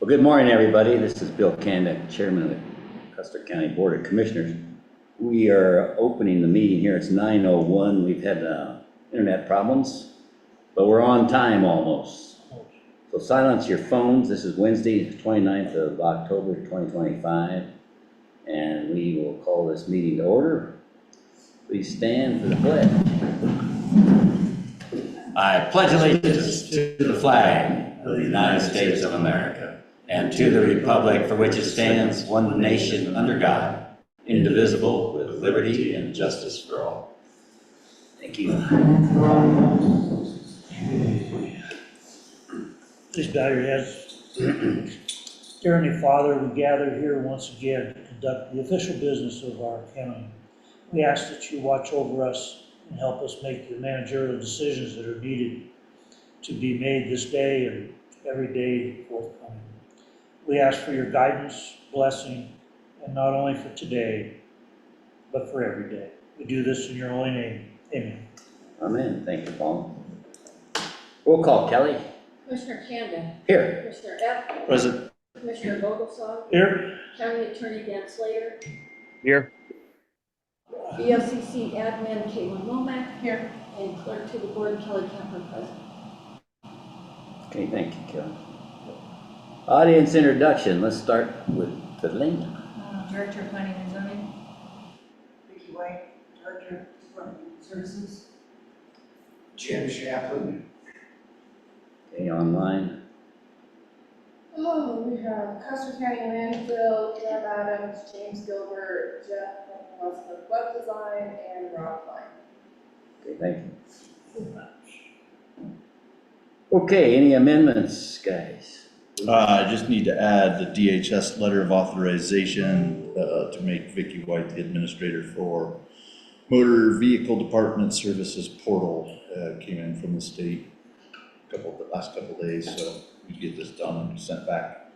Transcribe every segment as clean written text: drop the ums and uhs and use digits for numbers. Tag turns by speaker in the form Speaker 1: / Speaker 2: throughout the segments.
Speaker 1: Well, good morning, everybody. This is Bill Candick, Chairman of the Custer County Board of Commissioners. We are opening the meeting here. It's 9:01. We've had internet problems, but we're on time almost. So silence your phones. This is Wednesday, 29th of October, 2025, and we will call this meeting to order. Please stand for the pledge. I pledge allegiance to the flag of the United States of America and to the republic for which it stands, one nation under God, indivisible, with liberty and justice for all. Thank you.
Speaker 2: Please bow your heads. Dear Heavenly Father, we gather here once again to conduct the official business of our county. We ask that you watch over us and help us make the managerial decisions that are needed to be made this day and every day forthcoming. We ask for your guidance, blessing, and not only for today, but for every day. We do this in your holy name. Amen.
Speaker 1: Amen. Thank you, Paul. Roll call, Kelly.
Speaker 3: Commissioner Canada.
Speaker 1: Here.
Speaker 3: Commissioner F.
Speaker 4: Present.
Speaker 3: Commissioner BOCC.
Speaker 2: Here.
Speaker 3: County Attorney Dan Slater.
Speaker 4: Here.
Speaker 3: BOCC Admin Caitlin Womack. Here. And Clerk to the Board Kelly Kemper present.
Speaker 1: Okay, thank you, Kelly. Audience introduction. Let's start with Delana.
Speaker 5: Director of Planning and Zoning. Vicki White, Director of Department of Services.
Speaker 6: Jim Chaplin.
Speaker 1: Okay, online.
Speaker 7: Oh, we have Custer County Landfill, Jeff Adams, James Gilbert, Jeff Westwood Web Design, and Rob Klein.
Speaker 1: Okay, thank you. Okay, any amendments, guys?
Speaker 4: I just need to add the DHS letter of authorization to make Vicki White the administrator for Motor Vehicle Department Services Portal. Came in from the state the last couple days, so we get this done and sent back.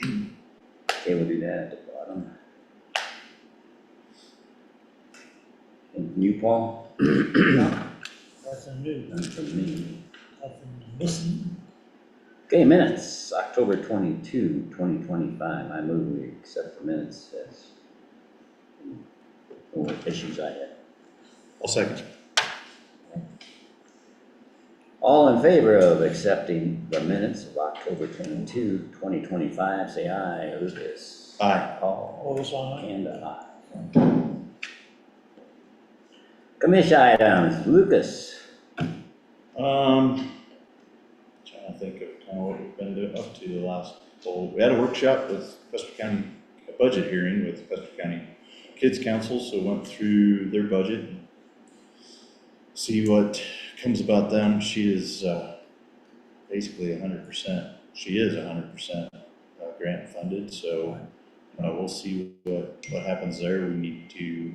Speaker 1: Okay, we'll do that at the bottom. And you, Paul?
Speaker 2: Nothing new,
Speaker 1: None from me.
Speaker 2: nothing missing.
Speaker 1: Okay, minutes, October 22, 2025. I move we accept the minutes as no issues I had.
Speaker 4: I'll second.
Speaker 1: All in favor of accepting the minutes of October 22, 2025, say aye. Lucas.
Speaker 4: Aye.
Speaker 1: Paul.
Speaker 2: All this on.
Speaker 1: Kanda, aye. Commission items, Lucas.
Speaker 4: Trying to think of kind of what we've been up to the last, we had a workshop with Custer County, a budget hearing with Custer County Kids Council, so went through their budget and see what comes about them. She is basically 100%, she is 100% grant funded, so we'll see what happens there. We need to,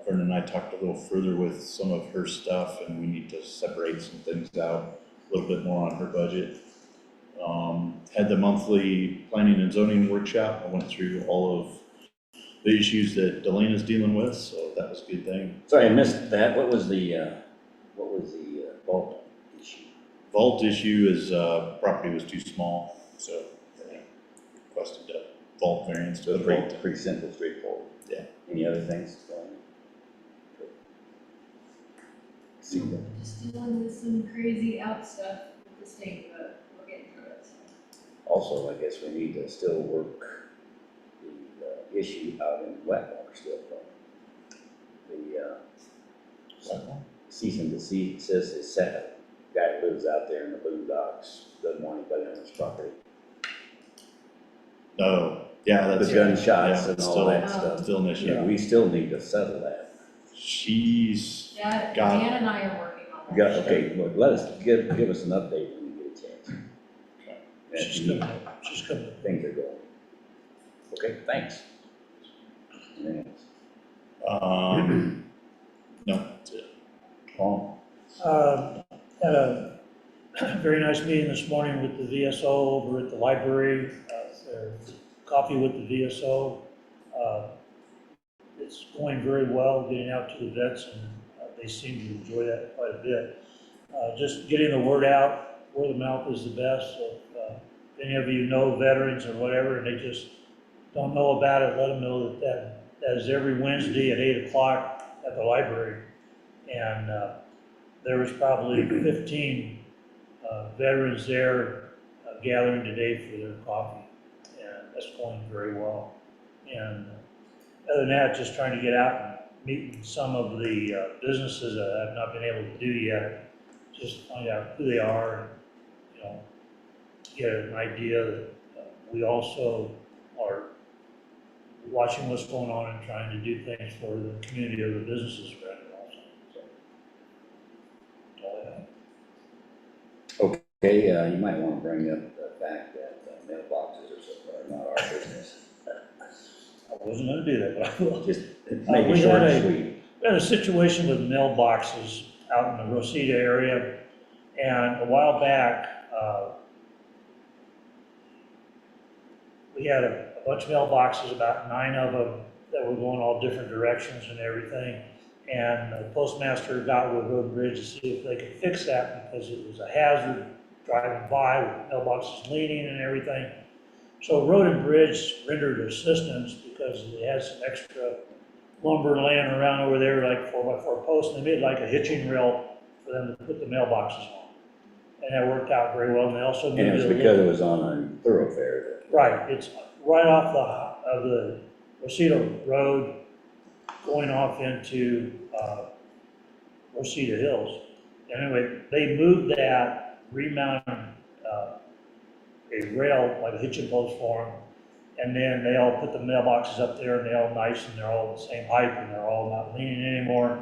Speaker 4: Vernon and I talked a little further with some of her stuff, and we need to separate some things out, a little bit more on her budget. Had the monthly planning and zoning workshop. I went through all of the issues that Delana's dealing with, so that was a good thing.
Speaker 1: Sorry, I missed that. What was the vault issue?
Speaker 4: Vault issue is property was too small, so they requested a vault variance to the vault.
Speaker 1: Pretty simple, straightforward.
Speaker 4: Yeah.
Speaker 1: Any other things? See that?
Speaker 5: Just dealing with some crazy out stuff with the state, but we're getting through it.
Speaker 1: Also, I guess we need to still work the issue out in Wetmore still. The cease and desist says it's set. Guy who lives out there in the boondocks, doesn't want anybody on his property.
Speaker 4: Oh, yeah, that's
Speaker 1: The gunshots
Speaker 4: yeah,
Speaker 1: and all
Speaker 4: still,
Speaker 1: that stuff.
Speaker 4: Still an issue.
Speaker 1: Yeah, we still need to settle that.
Speaker 4: She's
Speaker 5: Yeah,
Speaker 4: got
Speaker 5: Dan and I are working on that.
Speaker 1: Yeah, okay, look, let us, give us an update when you get a chance. As
Speaker 2: She's
Speaker 1: you-
Speaker 2: coming up, she's coming up.
Speaker 1: things are going. Okay, thanks. Anything else?
Speaker 4: No, that's it.
Speaker 1: Paul?
Speaker 2: Had a very nice meeting this morning with the VSO over at the library, coffee with the VSO. It's going very well, getting out to the vets, and they seem to enjoy that quite a bit. Just getting the word out, word of mouth is the best, so if any of you know veterans or whatever, and they just don't know about it, let them know that is every Wednesday at 8 o'clock at the library. And there was probably 15 veterans there gathering today for their coffee, and that's going very well. And other than that, just trying to get out and meet some of the businesses that I've not been able to do yet, just find out who they are, and, you know, get an idea that we also are watching what's going on and trying to do things for the community of the businesses around it also. So, that's all I have.
Speaker 1: Okay, you might want to bring up the fact that mailboxes are not our business.
Speaker 2: I wasn't gonna do that, but I will.
Speaker 1: Just make
Speaker 2: we
Speaker 1: it short
Speaker 2: had
Speaker 1: and sweet.
Speaker 2: We had a situation with mailboxes out in the Rosita area, and a while back, we had a bunch of mailboxes, about 9 of them, that were going all different directions and everything. And the postmaster got with Road and Bridge to see if they could fix that, because it was a hazard driving by with mailboxes leaning and everything. So Road and Bridge rendered assistance because they had some extra lumber laying around over there, like 4x4 posts, and they made like a hitching rail for them to put the mailboxes on. And that worked out very well, and they also
Speaker 1: And it was
Speaker 2: moved
Speaker 1: because it was on a thoroughfare.
Speaker 2: right, it's right off of the Rosita Road, going off into Rosita Hills. Anyway, they moved that, remounted a rail, like a hitching post for them, and then they all put the mailboxes up there, and they're all nice, and they're all the same height, and they're all not leaning anymore.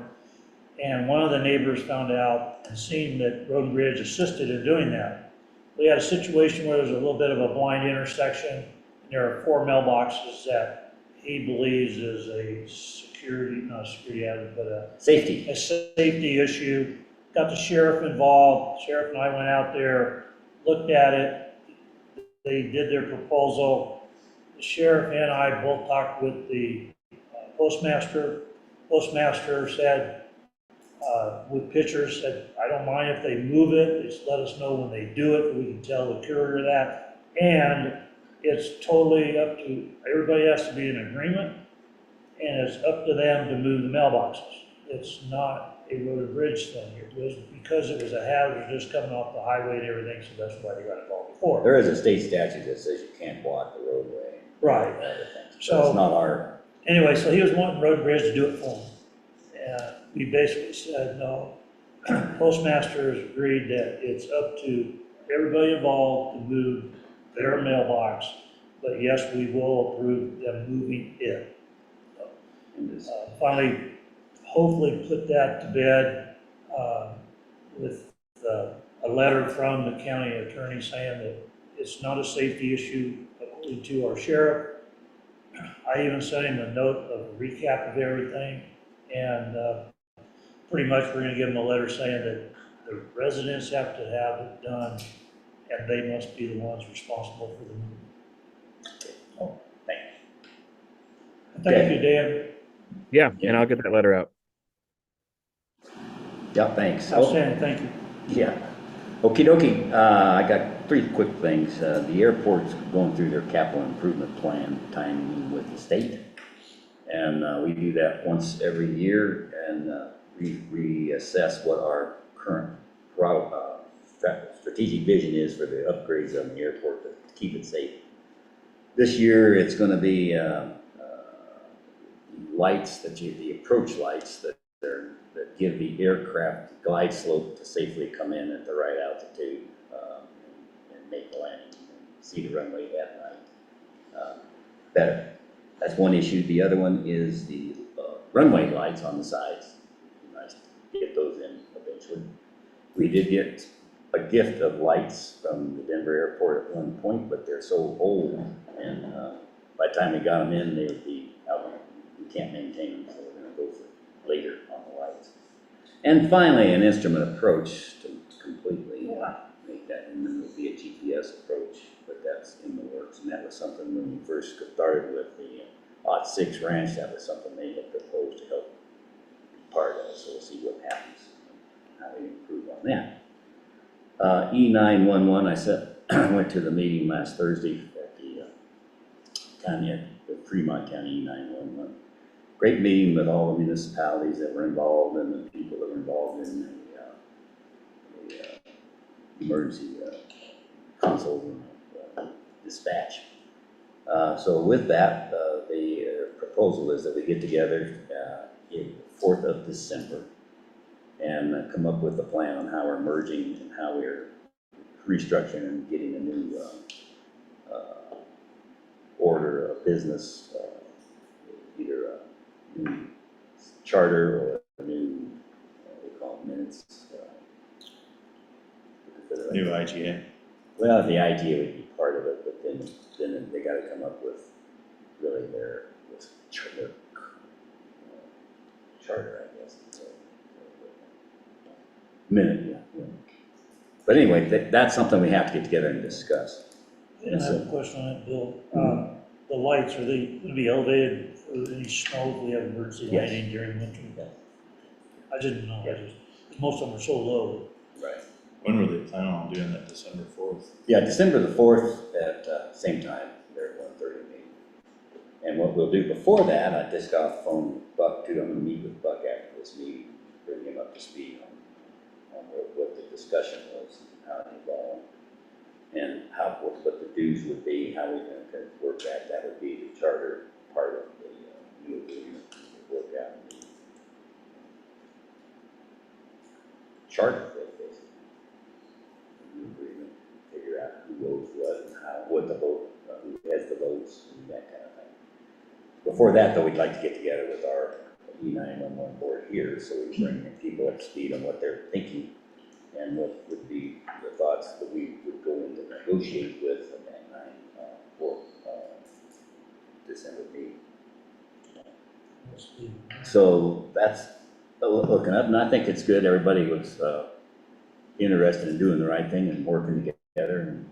Speaker 2: And one of the neighbors found out and seen that Road and Bridge assisted in doing that. We had a situation where there's a little bit of a blind intersection, and there are 4 mailboxes that he believes is a security, not a security hazard, but a
Speaker 1: Safety.
Speaker 2: safety issue. Got the sheriff involved. Sheriff and I went out there, looked at it. They did their proposal. The sheriff and I both talked with the postmaster. Postmaster said, with pictures, said, I don't mind if they move it, just let us know when they do it, we can tell the courier that. And it's totally up to, everybody has to be in agreement, and it's up to them to move the mailboxes. It's not a road and bridge thing. It was because it was a hazard just coming off the highway and everything, so that's why they got involved before.
Speaker 1: There is a state statute that says you can't block the roadway.
Speaker 2: Right.
Speaker 1: and other things.
Speaker 2: So-
Speaker 1: But it's not our,
Speaker 2: Anyway, so he was wanting Road and Bridge to do it for him. And we basically said, no. Postmaster has agreed that it's up to everybody involved to move their mailbox, but yes, we will approve them moving it.
Speaker 1: and this-
Speaker 2: Finally, hopefully put that to bed with a letter from the county attorney saying that it's not a safety issue according to our sheriff. I even sent him a note of a recap of everything, and pretty much we're gonna give him a letter saying that the residents have to have it done, and they must be the ones responsible for the move. Oh, thank you, Dan.
Speaker 8: Yeah, and I'll get that letter out.
Speaker 1: Yeah, thanks.
Speaker 2: Outstanding, thank you.
Speaker 1: Yeah. Okey dokey, I got 3 quick things. The airport's going through their capital improvement plan timing with the state. And we do that once every year and reassess what our current strategic vision is for the upgrades on the airport to keep it safe. This year, it's gonna be lights the approach lights that give the aircraft glide slope to safely come in at the right altitude and make the landing and see the runway that night better. That's one issue. The other one is the runway lights on the sides. Nice to get those in eventually. We did get a gift of lights from the Denver airport at one point, but they're so old, and by the time we got them in, they would be out. We can't maintain them, so we're gonna go for later on the lights. And finally, an instrument approach to completely make that, and then there'll be a GPS approach, but that's in the works. And that was something when we first started with the BOCC ranch, that was something they had proposed to help be part of, so we'll see what happens, how we improve on that. E911, I went to the meeting last Thursday at the the Fremont County 911. Great meeting with all the municipalities that were involved and the people that were involved in the emergency console and dispatch. So with that, the proposal is that we get together in the 4th of December and come up with a plan on how we're merging and how we're restructuring and getting a new order of business, either a new charter or a new, we call it minutes.
Speaker 4: New IGA.
Speaker 1: Well, the idea would be part of it, but then they gotta come up with really their charter, I guess. Minute, yeah. But anyway, that's something we have to get together and discuss.
Speaker 2: And I have a question on that, Bill. The lights, are they gonna be elevated for any snow if we have emergency
Speaker 1: Yes.
Speaker 2: lighting during winter?
Speaker 1: Yes.
Speaker 2: I didn't know,
Speaker 1: Yeah.
Speaker 2: most of them are so low.
Speaker 1: Right.
Speaker 4: When were they planning on doing that, December 4th?
Speaker 1: Yeah, December the 4th at same time, there at 1:30 meeting. And what we'll do before that, I just got off the phone with Buck too. I'm gonna meet with Buck after this meeting, bring him up to speed on what the discussion was, and how it evolved, and what the dues would be, how we're gonna work that. That would be the charter part of the new agreement, work out the charter, basically. New agreement, figure out who owes what and how, what the vote, who has the votes and that kind of thing. Before that though, we'd like to get together with our E911 board here, so we bring people up to speed on what they're thinking and what would be the thoughts that we would go into negotiate with in that December meeting. So that's looking up, and I think it's good. Everybody was interested in doing the right thing and working together and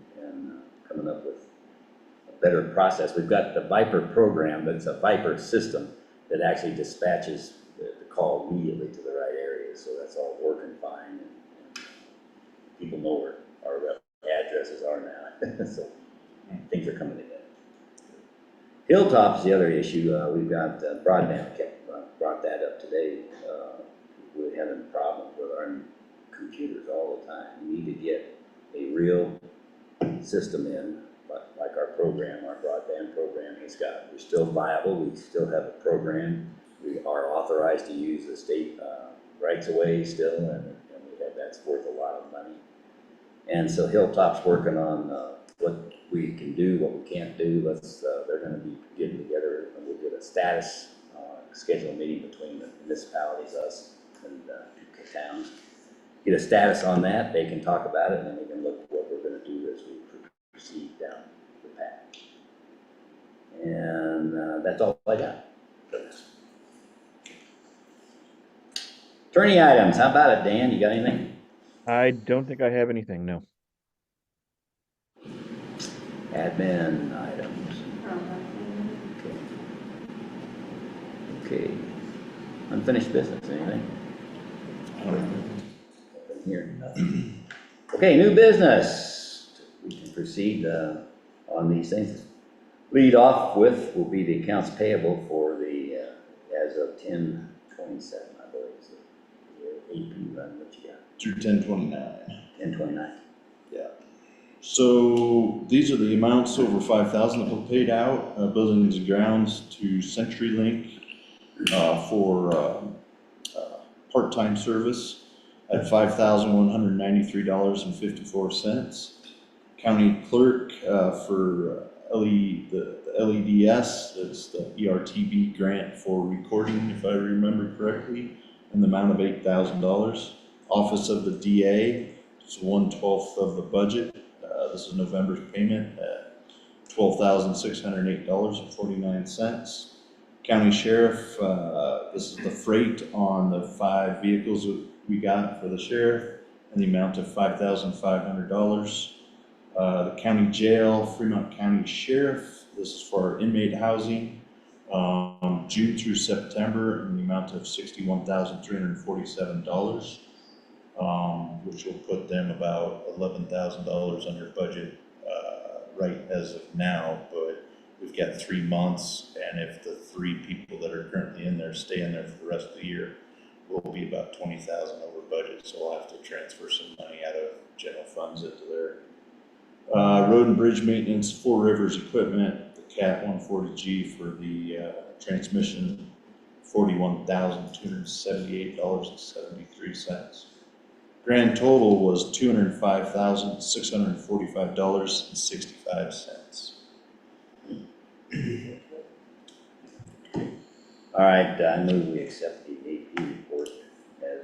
Speaker 1: coming up with a better process. We've got the Viper program, but it's a Viper system that actually dispatches the call immediately to the right area. So that's all working fine, and people know where our addresses are now. So things are coming together. Hilltop's the other issue. We've got broadband. Brought that up today. We're having problems with our computers all the time. We need to get a real system in, like our program, our broadband program has got. We're still viable. We still have a program. We are authorized to use the state rights of way still, and that's worth a lot of money. And so Hilltop's working on what we can do, what we can't do. They're going to be getting together, and we'll get a status, schedule a meeting between the municipalities, us, and two towns. Get a status on that. They can talk about it, and then we can look at what we're going to do as we proceed down the path. And that's all I got. Attorney items, how about it, Dan? You got anything?
Speaker 8: I don't think I have anything, no.
Speaker 1: Admin items. Okay. Unfinished business, anything? Nothing here. Okay, new business. We can proceed on these things. Lead off with will be the accounts payable for the, as of 10/27, I believe. So the AP run, what you got?
Speaker 4: Through 10/29.
Speaker 1: 10/29.
Speaker 4: Yeah. So these are the amounts over 5,000 that were paid out, buildings and grounds to CenturyLink for part-time service at $5,193.54. County clerk for the LEDS, that's the ERTB grant for recording, if I remember correctly, in the amount of $8,000. Office of the DA, it's 1/12 of the budget. This is November's payment at $12,608.49. County Sheriff, this is the freight on the 5 vehicles that we got for the sheriff in the amount of $5,500. The county jail, Fremont County Sheriff, this is for inmate housing, June through September in the amount of $61,347. Which will put them about $11,000 under budget right as of now, but we've got 3 months, and if the 3 people that are currently in there stay in there for the rest of the year, we'll be about 20,000 over budget, so we'll have to transfer some money out of general funds into there. Road and bridge maintenance, Four Rivers equipment, the CAT 140G for the transmission, $41,278.73. Grand total was $205,645.65.
Speaker 1: All right, I move we accept the AP report as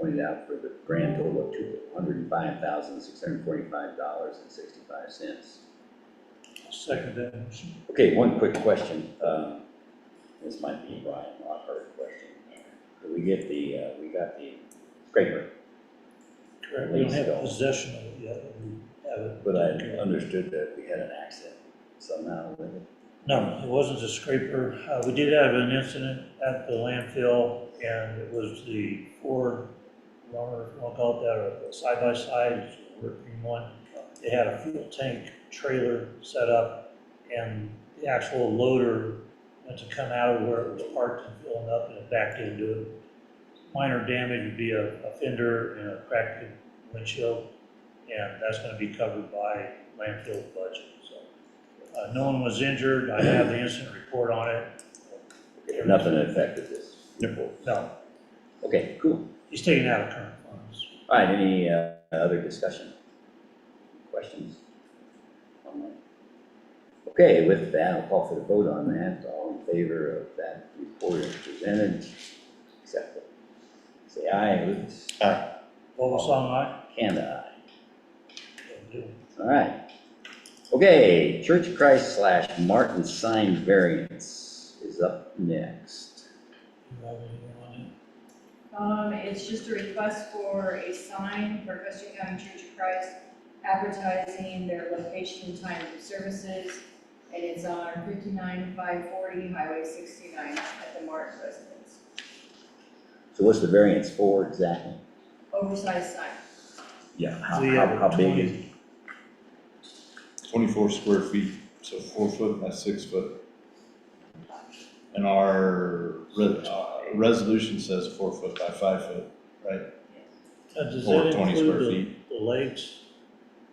Speaker 1: pointed out for the grand total of $205,645.65.
Speaker 2: Second that motion.
Speaker 1: Okay, one quick question. This might be Brian Lockhart's question. Did we get we got the scraper,
Speaker 2: Correct, we don't have possession of it yet, but we have it.
Speaker 1: but I understood that we had an accident somehow with it.
Speaker 2: No, it wasn't a scraper. We did have an incident at the landfill, and it was the Ford runner, I'll call it that, or the side-by-side, working one. They had a fuel tank trailer set up, and the actual loader went to come out of where it was parked and filling up, and it backed into it. Minor damage would be a fender and a cracked windshield, and that's gonna be covered by landfill budget, so. No one was injured. I have the incident report on it.
Speaker 1: Okay, nothing affected this.
Speaker 2: No,
Speaker 1: Okay, cool.
Speaker 2: he's taken out of current funds.
Speaker 1: All right, any other discussion? Questions? Okay, with that, I'll call for the vote on that. All in favor of that report as presented, accept it. Say aye, Lucas.
Speaker 4: Aye.
Speaker 2: Bowl song aye?
Speaker 1: Canada, aye. All right. Okay, Church of Christ / Martin sign variance is up next.
Speaker 2: You have anything on it?
Speaker 5: It's just a request for a sign for Custer County Church of Christ advertising their location and times of services. And it's on 59-540 Highway 69 at the Martin residence.
Speaker 1: So what's the variance for exactly?
Speaker 5: Oversized sign.
Speaker 1: Yeah.
Speaker 2: We have
Speaker 1: How big is?
Speaker 4: 24 square feet, so 4 foot by 6 foot. And our resolution says 4 foot by 5 foot, right?
Speaker 2: Does
Speaker 4: Or
Speaker 2: that
Speaker 4: 20 square
Speaker 2: include
Speaker 4: feet.
Speaker 2: the legs?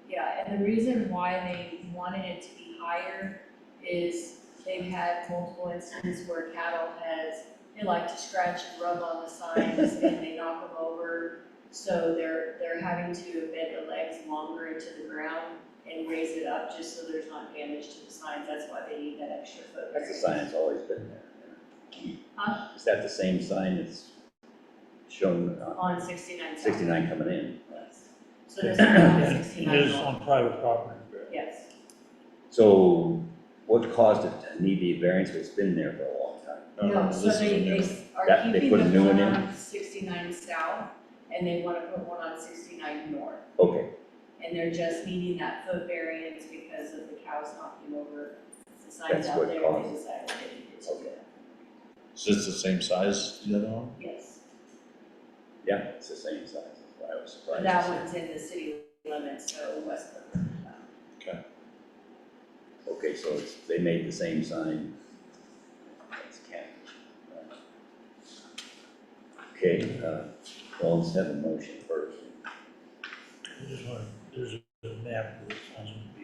Speaker 5: Yeah, and the reason why they wanted it to be higher is they've had multiple instances where cattle they like to scratch and rub on the signs and they knock them over. So they're having to embed the legs longer into the ground and raise it up just so there's not damage to the signs. That's why they need that extra foot.
Speaker 1: That's the sign that's always been there.
Speaker 5: Huh?
Speaker 1: Is that the same sign that's shown
Speaker 5: On 69 south.
Speaker 1: 69 coming in?
Speaker 5: Yes. So this one on
Speaker 2: And
Speaker 5: 69
Speaker 2: it is
Speaker 5: north.
Speaker 2: on private property, correct?
Speaker 5: Yes.
Speaker 1: So what caused it to need the variance? It's been there for a long time.
Speaker 5: No, so
Speaker 4: this is a new
Speaker 5: they
Speaker 4: one.
Speaker 5: are
Speaker 1: That- they
Speaker 5: keeping
Speaker 1: put a
Speaker 5: the
Speaker 1: new one
Speaker 5: one
Speaker 1: in?
Speaker 5: on 69 south and they want to put one on 69 north.
Speaker 1: Okay,
Speaker 5: And they're just needing that foot variance because of the cows knocking over the signs
Speaker 1: That's
Speaker 5: out
Speaker 1: what
Speaker 5: there.
Speaker 1: caused
Speaker 5: They
Speaker 1: it.
Speaker 5: decided they needed to do
Speaker 1: Okay.
Speaker 5: that.
Speaker 4: Is this the same size as the other one?
Speaker 5: Yes.
Speaker 1: yeah, it's the same size. That's why I was surprised.
Speaker 5: That one's in the city limits, so west of the
Speaker 1: Okay, so they made the same sign. That's Cat. Okay, well, let's have a motion first.
Speaker 2: There's a map where the signs will be.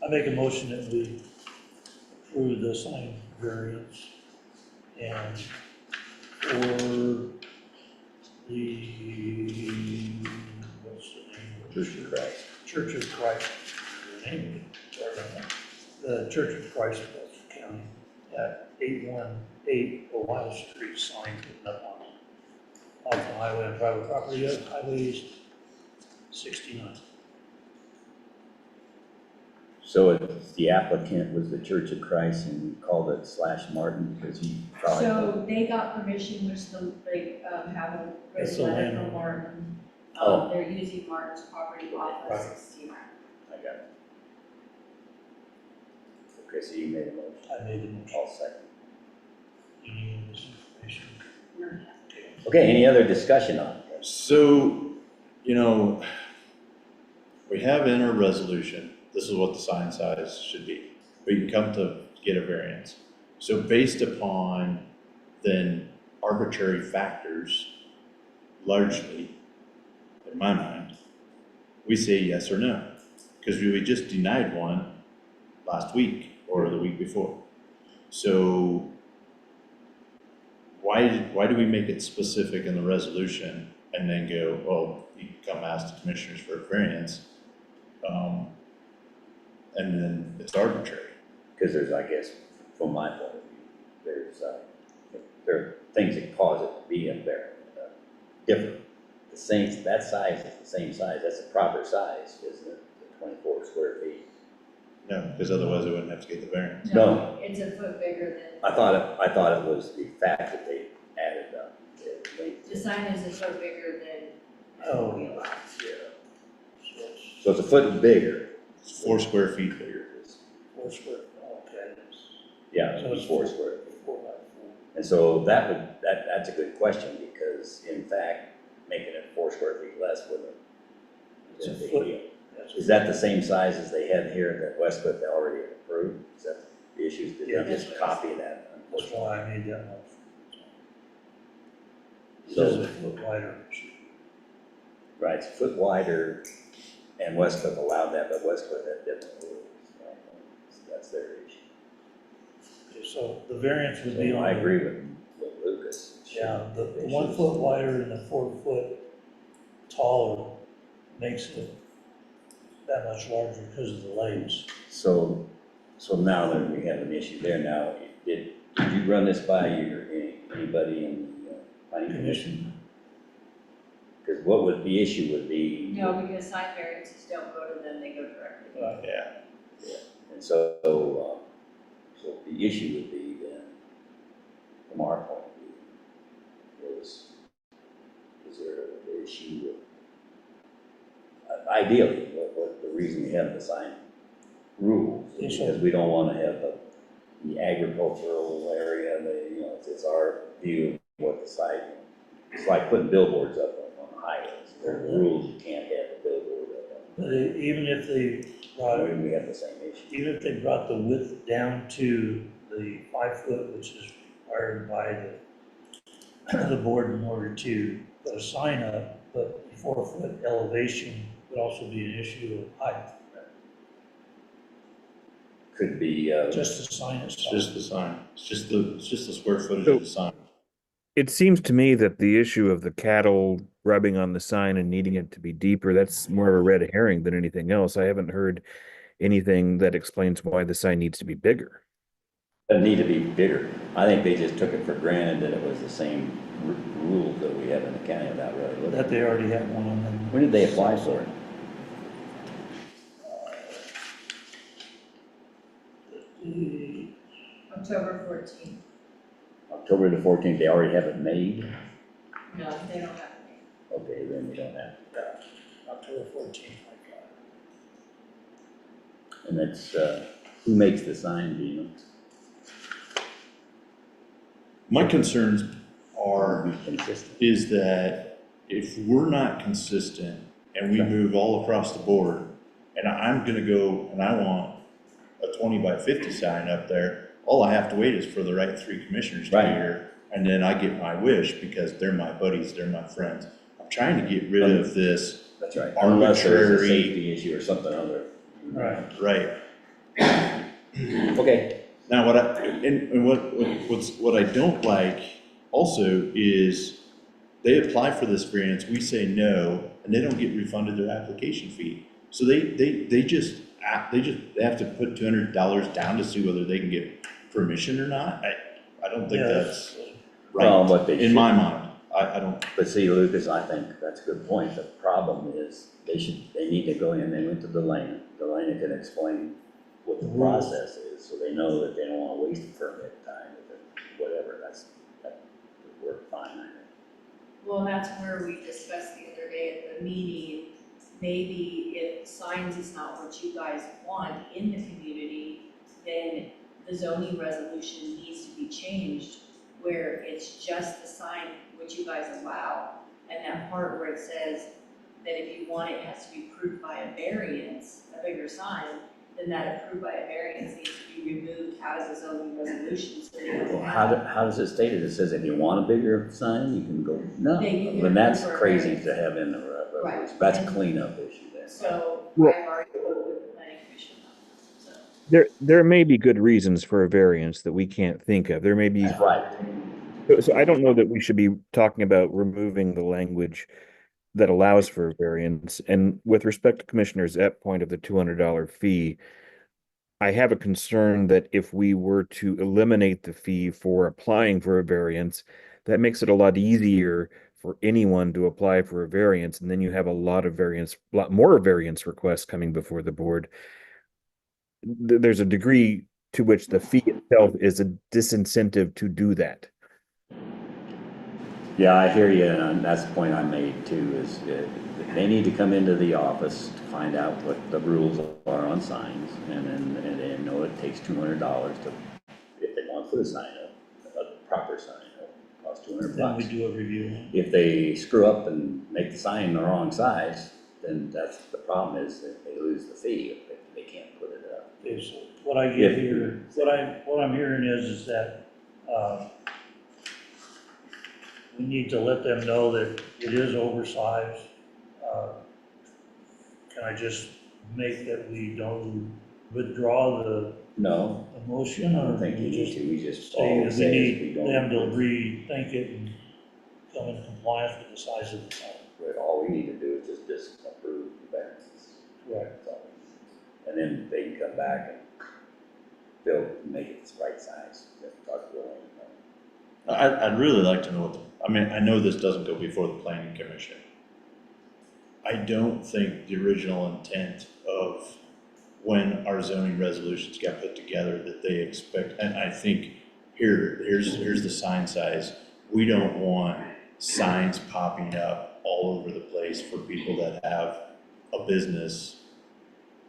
Speaker 2: I make a motion that we approve the sign variance and for the, what's the name?
Speaker 1: Church of Christ.
Speaker 2: Church of Christ, the name of it, sorry about that. The Church of Christ of Custer County at 818 Ohio Street, sign putting up off the highway on private property, Highway 69.
Speaker 1: So the applicant was the Church of Christ and we called it / Martin because he probably.
Speaker 5: So they got permission, which they have a
Speaker 2: That's the
Speaker 5: letter from
Speaker 2: landowner.
Speaker 5: Martin.
Speaker 1: Oh.
Speaker 5: They're using Martin's property off of 69.
Speaker 1: I got it. Okay, so you made a motion.
Speaker 2: I made the motion.
Speaker 1: I'll second.
Speaker 2: You need this information.
Speaker 1: Okay, any other discussion on it?
Speaker 4: So, you know, we have in our resolution, this is what the sign size should be. We can come to get a variance. So based upon then arbitrary factors, largely, in my mind, we say yes or no. Because we just denied one last week or the week before. So why do we make it specific in the resolution and then go, well, you can come ask the commissioners for a variance? And then it's arbitrary.
Speaker 1: Because there's, I guess, from my point of view, there are things that cause it to be different. The same, that size is the same size, that's the proper size, isn't it? The 24 square feet.
Speaker 4: No, because otherwise I wouldn't have to get the variance.
Speaker 1: No.
Speaker 5: It's a foot bigger than.
Speaker 1: I thought it was the fact that they added
Speaker 5: The sign is a foot bigger than.
Speaker 2: Oh.
Speaker 5: we allow.
Speaker 1: so it's a foot bigger.
Speaker 4: It's 4 square feet bigger.
Speaker 2: 4 square, okay.
Speaker 1: Yeah,
Speaker 2: So
Speaker 1: it's
Speaker 2: it's
Speaker 1: 4 square feet.
Speaker 2: 4 by 4.
Speaker 1: And so that's a good question, because in fact, making it 4 square feet less wouldn't
Speaker 2: It's
Speaker 1: have
Speaker 2: a
Speaker 1: been a
Speaker 2: foot.
Speaker 1: big deal.
Speaker 2: That's
Speaker 1: Is that the same size as they had here that Westcliff they already approved? Is that the issues? Did
Speaker 2: Yeah.
Speaker 1: they just copy that?
Speaker 2: That's why I made that motion. It
Speaker 1: So-
Speaker 2: is a foot wider.
Speaker 1: Right, it's a foot wider, and Westcliff allowed that, but Westcliff had different rules. Right? So that's their issue.
Speaker 2: Okay, so the variance would be
Speaker 1: So
Speaker 2: on.
Speaker 1: I
Speaker 2: the-
Speaker 1: agree with Lucas.
Speaker 2: Yeah, the
Speaker 1: They
Speaker 2: 1
Speaker 1: should-
Speaker 2: foot wider and the 4 foot taller makes it that much larger because of the legs.
Speaker 1: So now that we have an issue there now, did you run this by anybody in the planning commission? Because the issue would be.
Speaker 5: No, because sign variances don't go to them, they go directly.
Speaker 4: Yeah.
Speaker 1: And so the issue would be then, from our point of view, is there an issue with, ideally, what the reason we have the sign rules is
Speaker 2: Yes, sir.
Speaker 1: because we don't want to have the agricultural area, it's our view of what the site, it's like putting billboards up on highways. There are rules, you can't have a billboard up
Speaker 2: But even if they brought
Speaker 1: on, we have the same issue.
Speaker 2: even if they brought the width down to the 5 foot, which is required by the board in order to put a sign up, but the 4 foot elevation would also be an issue of height,
Speaker 1: Could be,
Speaker 2: just the sign
Speaker 4: It's
Speaker 2: itself.
Speaker 4: just the sign. It's just the square footage of the sign.
Speaker 8: It seems to me that the issue of the cattle rubbing on the sign and needing it to be deeper, that's more of a red herring than anything else. I haven't heard anything that explains why the sign needs to be bigger.
Speaker 1: doesn't need to be bigger. I think they just took it for granted that it was the same rules that we have in the county without really looking.
Speaker 2: That they already have one on them.
Speaker 1: When did they apply for it?
Speaker 5: October 14th.
Speaker 1: October the 14th, they already have it made?
Speaker 5: No, they don't have it.
Speaker 1: Okay, then we don't have to.
Speaker 2: October 14th.
Speaker 1: And that's, who makes the sign, do you know?
Speaker 4: My concerns are,
Speaker 1: Be consistent.
Speaker 4: is that if we're not consistent and we move all across the board, and I'm gonna go and I want a 20 by 50 sign up there, all I have to wait is for the right 3 commissioners to be
Speaker 1: Right.
Speaker 4: here, and then I get my wish because they're my buddies, they're my friends. I'm trying to get rid of this,
Speaker 1: That's right. Unless there's a
Speaker 4: Arbitrary.
Speaker 1: safety issue or something other.
Speaker 2: Right.
Speaker 4: right?
Speaker 1: Okay.
Speaker 4: Now, what I don't like also is they apply for this variance, we say no, and they don't get refunded their application fee. So they just have to put $200 down to see whether they can get permission or not. I don't think
Speaker 2: Yeah.
Speaker 4: that's
Speaker 1: Well,
Speaker 4: right,
Speaker 1: what they
Speaker 4: in
Speaker 1: should-
Speaker 4: my mind. I don't,
Speaker 1: But see, Lucas, I think that's a good point. The problem is they need to go in, they went to Delana. Delana can explain what the
Speaker 2: Rules.
Speaker 1: process is, so they know that they don't want to waste permit time, whatever, that would work fine, I think.
Speaker 5: Well, and that's where we discussed the other day at the meeting, maybe if signs is not what you guys want in the community, then the zoning resolution needs to be changed where it's just the sign which you guys allow, and that part where it says that if you want it, it has to be approved by a variance, a bigger sign, then that approved by a variance needs to be removed as a zoning resolution, so they don't
Speaker 1: Well,
Speaker 5: have.
Speaker 1: how does it state it? It says if you want a bigger sign, you can go, no,
Speaker 5: Yeah, you can
Speaker 1: then that's
Speaker 5: approve for a
Speaker 1: crazy
Speaker 5: variance.
Speaker 1: to have in the
Speaker 5: Right.
Speaker 1: resolution. That's a cleanup issue there.
Speaker 5: So
Speaker 8: Well-
Speaker 5: I've already spoke with the planning commission on this, so.
Speaker 8: There may be good reasons for a variance that we can't think of. There may be,
Speaker 1: That's right.
Speaker 8: so I don't know that we should be talking about removing the language that allows for a variance. And with respect to Commissioner Epp point of the $200 fee, I have a concern that if we were to eliminate the fee for applying for a variance, that makes it a lot easier for anyone to apply for a variance, and then you have a lot more variance requests coming before the board. There's a degree to which the fee itself is a disincentive to do that.
Speaker 1: Yeah, I hear you, and that's the point I made too, is they need to come into the office to find out what the rules are on signs, and they know it takes $200 to, if they want to put a sign up, a proper sign up, costs $200.
Speaker 2: Then we do a review.
Speaker 1: If they screw up and make the sign the wrong size, then that's the problem, is that they lose the fee if they can't put it up.
Speaker 2: Okay, so what I get
Speaker 1: If-
Speaker 2: here, what I'm hearing is that, we need to let them know that it is oversized. Can I just make that we don't withdraw the
Speaker 1: No,
Speaker 2: motion,
Speaker 1: I
Speaker 2: or
Speaker 1: don't think you
Speaker 2: we
Speaker 1: need
Speaker 2: just
Speaker 1: to, we just,
Speaker 2: say
Speaker 1: all we
Speaker 2: that we
Speaker 1: say is we
Speaker 2: need
Speaker 1: don't.
Speaker 2: them to rethink it and come in compliance with the size of the sign?
Speaker 1: But all we need to do is just disapprove the variances.
Speaker 2: Correct.
Speaker 1: That's all. And then they can come back and build, make it the right size. Talk to them.
Speaker 4: I'd really like to know what, I mean, I know this doesn't go before the planning commission. I don't think the original intent of when our zoning resolutions got put together that they expect, and I think here's the sign size. We don't want signs popping up all over the place for people that have a business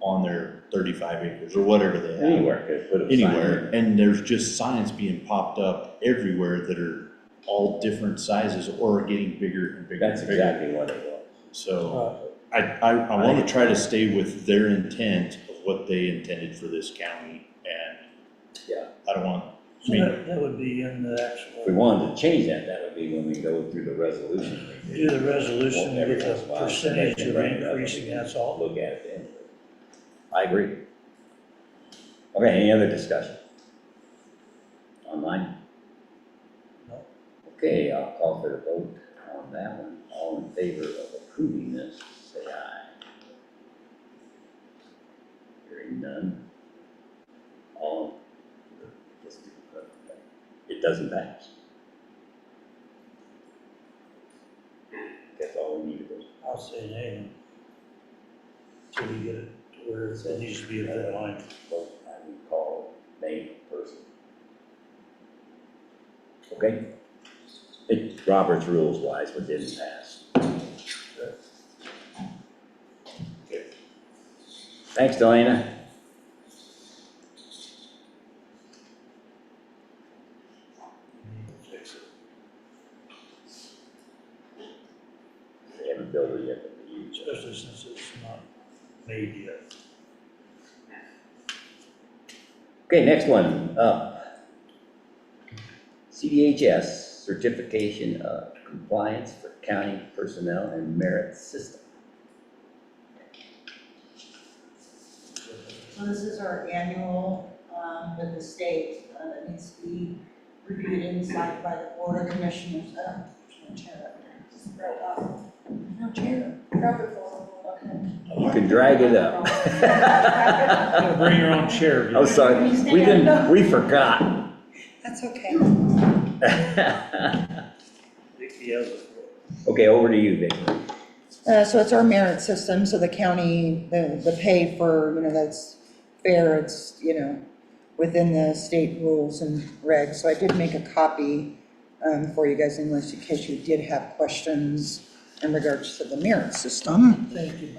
Speaker 4: on their 35 acres or whatever they have.
Speaker 1: Anywhere, could put a sign
Speaker 4: Anywhere,
Speaker 1: in.
Speaker 4: and there's just signs being popped up everywhere that are all different sizes or getting bigger and bigger
Speaker 1: That's
Speaker 4: and bigger.
Speaker 1: exactly what it was.
Speaker 4: So I want to try to stay with their intent of what they intended for this county, and
Speaker 1: Yeah.
Speaker 4: I don't want,
Speaker 2: So that would be in the
Speaker 1: If we
Speaker 2: actual,
Speaker 1: wanted to change that, that would be when we go through the resolution.
Speaker 2: do the resolution
Speaker 1: Every
Speaker 2: with
Speaker 1: once in
Speaker 2: a
Speaker 1: while,
Speaker 2: percentage
Speaker 1: they can
Speaker 2: of
Speaker 1: bring it up and
Speaker 2: increasing,
Speaker 1: we can
Speaker 2: that's all.
Speaker 1: Look at it then. I agree. Okay, any other discussion? Online?
Speaker 2: No.
Speaker 1: Okay, I'll call for the vote on that one. All in favor of approving this, say aye. Hearing none. All, it doesn't pass. That's all we need to do.
Speaker 2: I'll say nay. Till we get it to where it needs to be a good line.
Speaker 1: Vote, I would call name person. Okay? It, Robert's rules wise, but didn't pass. Good. Thanks, Delana.
Speaker 2: Fix it.
Speaker 1: They haven't built it yet, but they use it.
Speaker 2: Especially since it's not made yet.
Speaker 1: Okay, next one up. CDHS, certification of compliance for county personnel and merit system.
Speaker 9: So this is our annual, with the state, that needs to be reviewed and signed by the board of commissioners. There's no chair up there, just right off. No chair.
Speaker 7: Grab it for them, okay.
Speaker 1: You can drag it up.
Speaker 2: You gotta bring your own chair.
Speaker 1: Oh, sorry, we forgot.
Speaker 9: That's okay.
Speaker 2: Vicky has it.
Speaker 1: Okay, over to you, Vicki.
Speaker 9: So it's our merit system, so the county, the pay for, that's fair, it's, within the state rules and regs. So I did make a copy for you guys in case you did have questions in regards to the merit system.
Speaker 2: Thank you.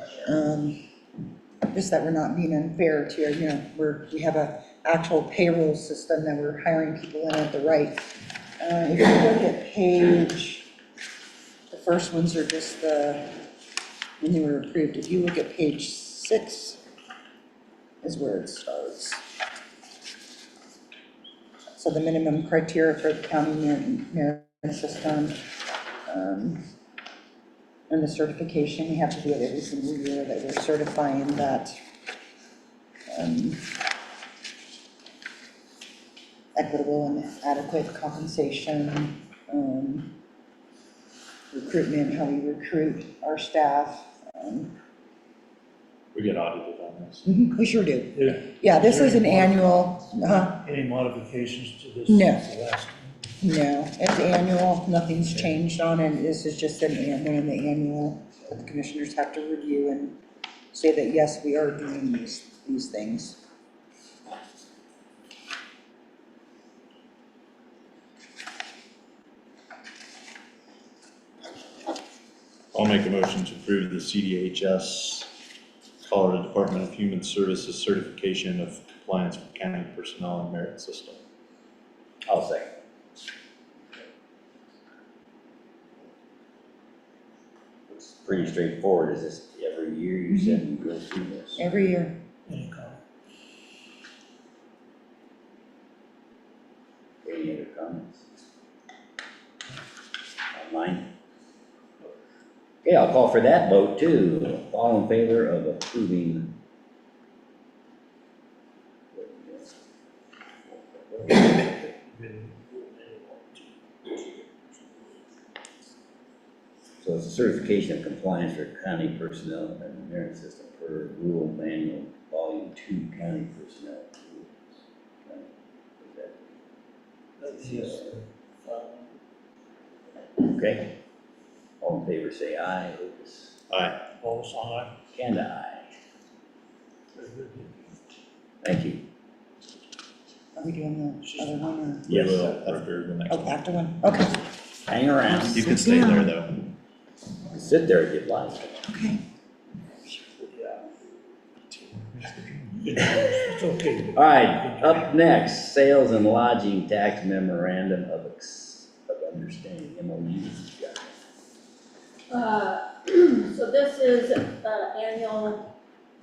Speaker 9: Just that we're not being unfair to, we have a actual payroll system that we're hiring people in at the right. If you look at page, the first ones are just the and they were approved. If you look at page 6 is where it starts. So the minimum criteria for the county merit system, and the certification, we have to do it every single year that we're certifying that equitable and adequate compensation, recruitment, how we recruit our staff.
Speaker 4: We get audited on this.
Speaker 9: We sure do.
Speaker 2: There-
Speaker 9: Yeah, this is an
Speaker 2: there any
Speaker 9: annual,
Speaker 2: Any modifications to this?
Speaker 9: No.
Speaker 2: since the last time?
Speaker 9: no, it's annual, nothing's changed on it. This is just one in the annual that the commissioners have to review and say that, yes, we are doing these things.
Speaker 4: I'll make a motion to approve the CDHS, Colorado Department of Human Services certification of compliance with county personnel and merit system.
Speaker 1: I'll second. It's pretty straightforward. Is this every year you said you go through this?
Speaker 9: Every year.
Speaker 2: Any comment?
Speaker 1: Any other comments? Online? Okay, I'll call for that vote too. All in favor of approving. So it's a certification of compliance for county personnel and merit system per rule manual, volume 2, county personnel rules.
Speaker 2: That's yes.
Speaker 1: Okay. All in favor, say aye. Lucas.
Speaker 4: Aye.
Speaker 2: All song
Speaker 1: And aye.
Speaker 2: Very good.
Speaker 1: Thank you.
Speaker 9: Are we doing the other one
Speaker 4: We
Speaker 1: Yes.
Speaker 4: will after the next
Speaker 9: or? Oh,
Speaker 4: one.
Speaker 9: after one? Okay,
Speaker 1: Hang around.
Speaker 4: You can stay there though.
Speaker 1: Sit there if you'd like.
Speaker 9: okay.
Speaker 2: It's okay.
Speaker 1: All right, up next, sales and lodging tax memorandum of understanding, MOU.
Speaker 3: So this is,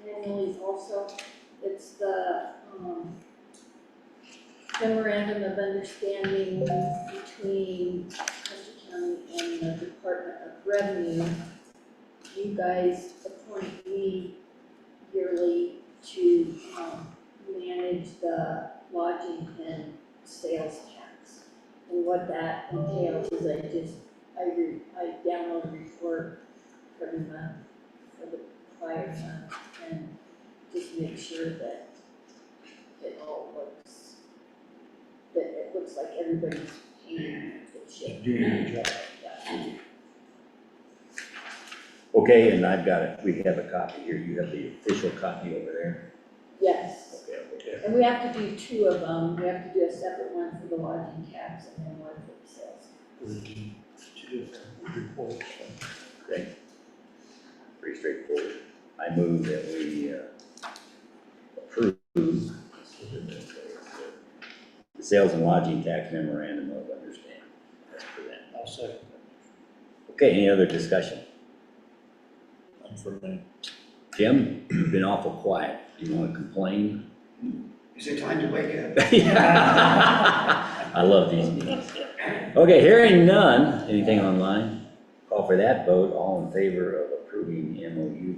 Speaker 3: annually also, it's the, memorandum of understanding between Custer County and the Department of Revenue. You guys appoint me yearly to, manage the lodging and sales tax. And what that entails is I download a report every month for the prior month and just make sure that it all looks, that it looks like everybody's paying the shit.
Speaker 2: Doing your job.
Speaker 3: Yeah.
Speaker 1: Okay, and I've got it, we have a copy here, you have the official copy over there.
Speaker 3: Yes,
Speaker 1: Okay.
Speaker 3: and we have to do 2 of them. We have to do a separate one for the lodging tax and then one for the sales.
Speaker 2: We'll do 2 different reports.
Speaker 1: Okay. Pretty straightforward. I move that we approve the sales and lodging tax memorandum of understanding. That's for them.
Speaker 2: I'll second
Speaker 1: Okay, any other discussion?
Speaker 4: None for me.
Speaker 1: Jim, you've been awful quiet. Do you want to complain?
Speaker 6: Is it time to wake up?
Speaker 1: I love these meetings. Okay, hearing none, anything online? Call for that vote. All in favor of approving the MOU,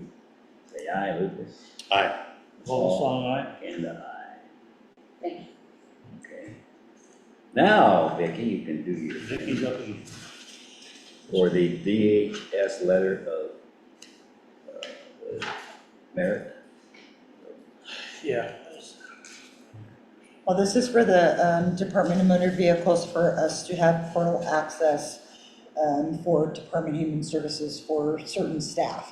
Speaker 1: say aye. Lucas.
Speaker 4: Aye.
Speaker 2: that. All song aye.
Speaker 1: And aye.
Speaker 3: Thank you.
Speaker 1: Okay. Now, Vicki, you can do your
Speaker 2: Vicky's up again.
Speaker 1: for the DHS letter of merit.
Speaker 2: Yeah.
Speaker 9: Well, this is for the Department of Motor Vehicles for us to have portal access for Department of Human Services for certain staff.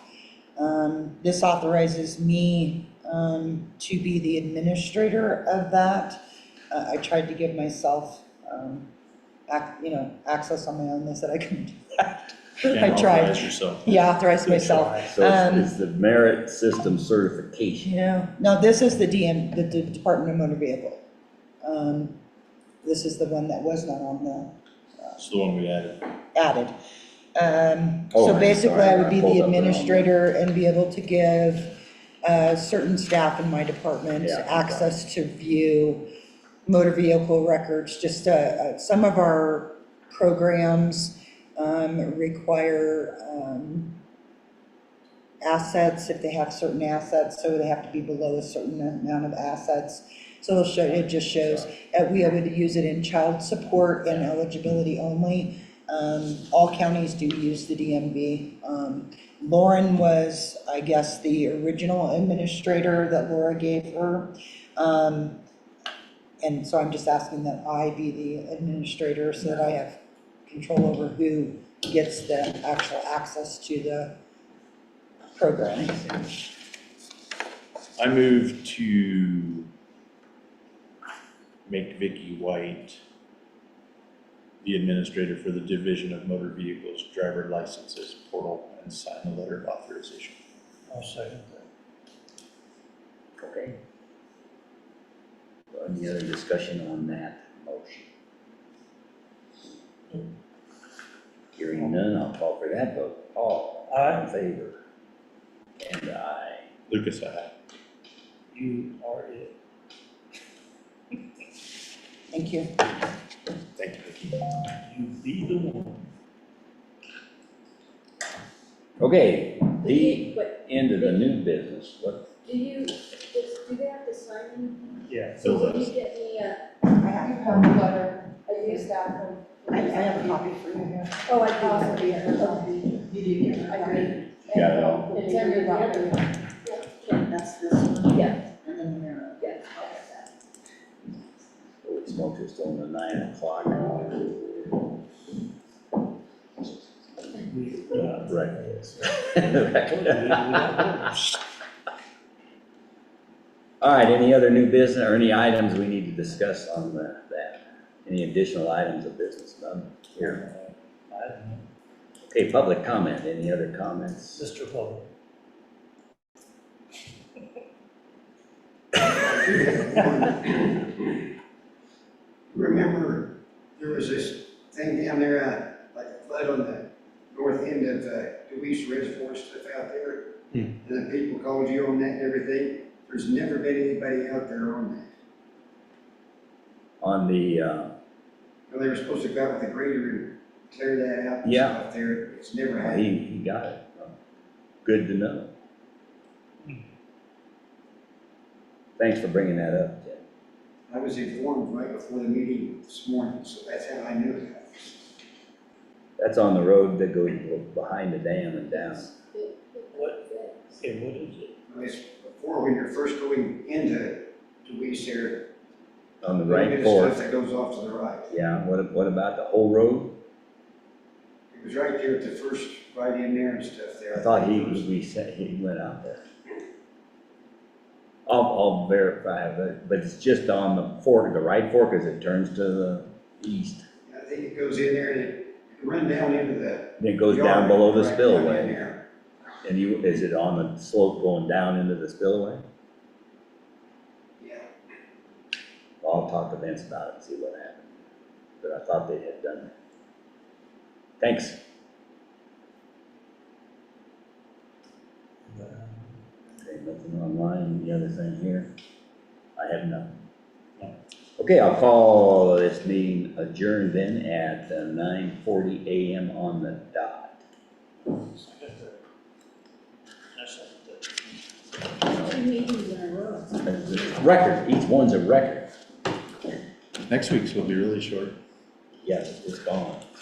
Speaker 9: This authorizes me to be the administrator of that. I tried to give myself, access on my own. They said I couldn't do that. I
Speaker 4: Can't
Speaker 9: tried.
Speaker 4: authorize yourself.
Speaker 9: Yeah, authorized myself.
Speaker 1: So it's the merit system certification.
Speaker 9: No, this is the the Department of Motor Vehicle. This is the one that was not on the
Speaker 4: It's the one we added.
Speaker 9: added.
Speaker 1: Oh,
Speaker 9: So
Speaker 1: I'm
Speaker 9: basically,
Speaker 1: sorry,
Speaker 9: I would
Speaker 1: I
Speaker 9: be
Speaker 1: pulled
Speaker 9: the
Speaker 1: up the wrong one.
Speaker 9: administrator and be able to give certain staff in my department
Speaker 1: Yeah.
Speaker 9: access to view motor vehicle records. Just some of our programs require assets, if they have certain assets, so they have to be below a certain amount of assets. So it'll show, it just shows, we would use it in child support and eligibility only. All counties do use the DMV. Lauren was, I guess, the original administrator that Laura gave her. And so I'm just asking that I be the administrator so that I have control over who gets the actual access to the program.
Speaker 4: I move to make Vicky White the administrator for the Division of Motor Vehicles Driver Licenses Portal and sign the letter of authorization.
Speaker 2: I'll second that.
Speaker 1: Okay. So any other discussion on that motion? Hearing none, I'll call for that vote. Paul?
Speaker 2: Aye.
Speaker 1: In favor? And aye.
Speaker 4: Lucas, aye.
Speaker 2: You are it.
Speaker 9: Thank you.
Speaker 4: Thank you, Vicky.
Speaker 2: You be the one.
Speaker 1: Okay, the
Speaker 3: But
Speaker 1: end of the new business, what,
Speaker 3: do they have to sign anything?
Speaker 2: Yeah.
Speaker 3: So will you get me
Speaker 7: I have a cover letter, I used that from.
Speaker 9: I have a copy for you here.
Speaker 7: Oh, I possibly have a copy.
Speaker 9: You do get
Speaker 7: I agree.
Speaker 1: Got it all.
Speaker 7: It's under the other.
Speaker 9: That's this one.
Speaker 3: Yeah.
Speaker 9: And then the mirror.
Speaker 3: Yeah, I'll get that.
Speaker 1: holy smoke, it's on the 9 o'clock. All right, any other new business or any items we need to discuss on that? Any additional items of business? None here.
Speaker 2: I don't know.
Speaker 1: Okay, public comment, any other comments?
Speaker 2: Mr. Public.
Speaker 6: Remember, there was this thing down there, like a flood on the north end of Deweese Reservoir stuff out there. And the people called you on that and everything. There's never been anybody out there on that.
Speaker 1: On the,
Speaker 6: Well, they were supposed to go out with a grader and clear that out and
Speaker 1: Yeah.
Speaker 6: stuff there. It's never happened.
Speaker 1: he got it. Good to know. Thanks for bringing that up, Ted.
Speaker 6: I was informed right before the meeting this morning, so that's how I knew that.
Speaker 1: That's on the road that goes behind the dam and down.
Speaker 2: What? Okay, what is it?
Speaker 6: It's before, when you're first going into Deweese there.
Speaker 1: On the
Speaker 6: a little bit
Speaker 1: right
Speaker 6: of
Speaker 1: fork.
Speaker 6: Stuff that goes off to the right.
Speaker 1: Yeah, what about the whole road?
Speaker 6: It was right there at the first, right in there and stuff there.
Speaker 1: I thought he went out there. I'll verify, but it's just on the fork, the right fork as it turns to the east.
Speaker 6: I think it goes in there and it run down into the.
Speaker 1: Then it goes
Speaker 6: yard
Speaker 1: down below the
Speaker 6: right down in
Speaker 1: spillway.
Speaker 6: there.
Speaker 1: And is it on the slope going down into the spillway?
Speaker 6: Yeah,
Speaker 1: Well, I'll talk to Vince about it and see what happened. But I thought they had done that. Thanks. Okay, nothing online, any other thing here? I have nothing. Okay, I'll call this meeting adjourned then at 9:40 a.m. on the dot.
Speaker 2: Second that. I second that.
Speaker 3: 2 meetings in a row.
Speaker 1: Record, each one's a record.
Speaker 4: Next week's will be really short.
Speaker 1: Yes, it's gone.